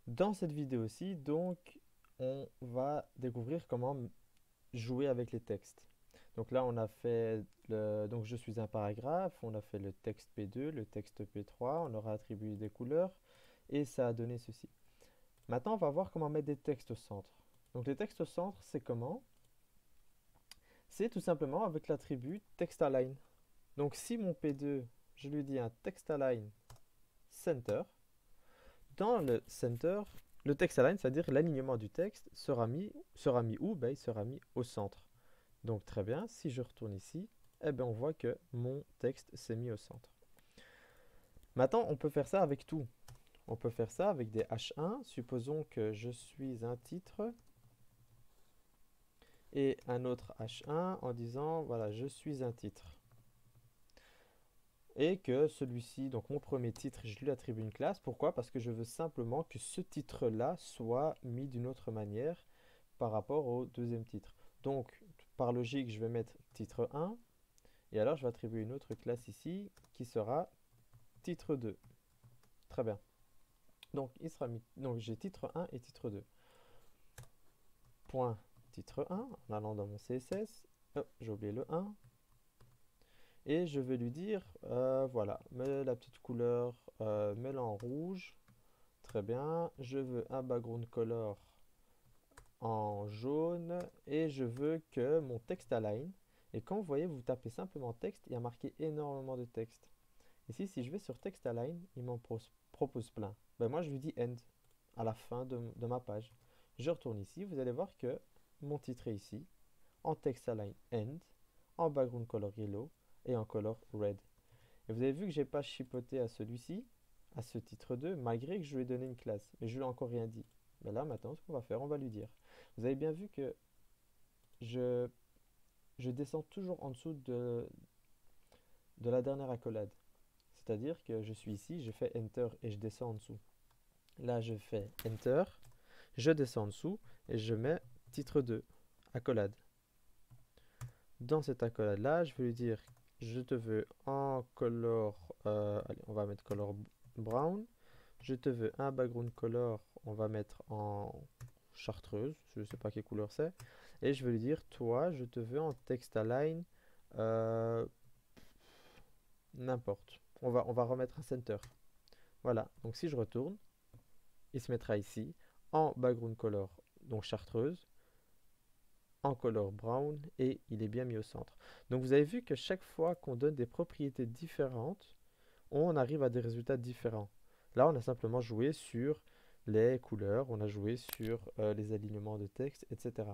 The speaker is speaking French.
Dans cette vidéo-ci, donc, on va découvrir comment jouer avec les textes. Donc là, on a fait donc je suis un paragraphe, on a fait le texte P2, le texte P3, on leur a attribué des couleurs et ça a donné ceci. Maintenant, on va voir comment mettre des textes au centre. Donc les textes au centre, c'est comment? C'est tout simplement avec l'attribut textAlign. Donc si mon P2, je lui dis un textAlign center, dans le center, le text align, c'est-à-dire l'alignement du texte, sera mis où? Ben, il sera mis au centre. Donc très bien, si je retourne ici, eh ben, on voit que mon texte s'est mis au centre. Maintenant, on peut faire ça avec tout. On peut faire ça avec des H1. Supposons que je suis un titre et un autre H1 en disant, voilà, je suis un titre. Et que celui-ci, donc mon premier titre, je lui attribue une classe. Pourquoi? Parce que je veux simplement que ce titre-là soit mis d'une autre manière par rapport au deuxième titre. Donc, par logique, je vais mettre titre 1, et alors je vais attribuer une autre classe ici qui sera titre 2. Très bien. Donc, donc j'ai titre 1 et titre 2. Point titre 1, en allant dans mon CSS. Oh, j'ai oublié le 1. Et je vais lui dire, voilà, mets la petite couleur, mets-la en rouge. Très bien. Je veux un background color en jaune et je veux que mon texte align. Et quand vous voyez, vous tapez simplement texte, il y a marqué énormément de texte. Ici, si je vais sur text align, il m'en propose plein. Ben moi, je lui dis end à la fin de ma page. Je retourne ici, vous allez voir que mon titre est ici, en text align end, en background color yellow et en color red. Et vous avez vu que j'ai pas chipoté à celui-ci, à ce titre 2, malgré que je lui ai donné une classe. Mais je lui ai encore rien dit. Mais là, maintenant, ce qu'on va faire, on va lui dire. Vous avez bien vu que je, je descends toujours en dessous de la dernière accolade. C'est-à-dire que je suis ici, je fais Enter et je descends en dessous. Là, je fais Enter, je descends en dessous et je mets titre 2, accolade. Dans cette accolade-là, je vais lui dire, je te veux en color, allez, on va mettre color brown. Je te veux un background color, on va mettre en chartreuse, je ne sais pas quelle couleur c'est. Et je vais lui dire, toi, je te veux en text align, euh, n'importe. On va remettre un center. Voilà, donc si je retourne, il se mettra ici en background color, donc chartreuse, en color brown et il est bien mis au centre. Donc vous avez vu que chaque fois qu'on donne des propriétés différentes, on arrive à des résultats différents. Là, on a simplement joué sur les couleurs, on a joué sur les alignements de texte, etc.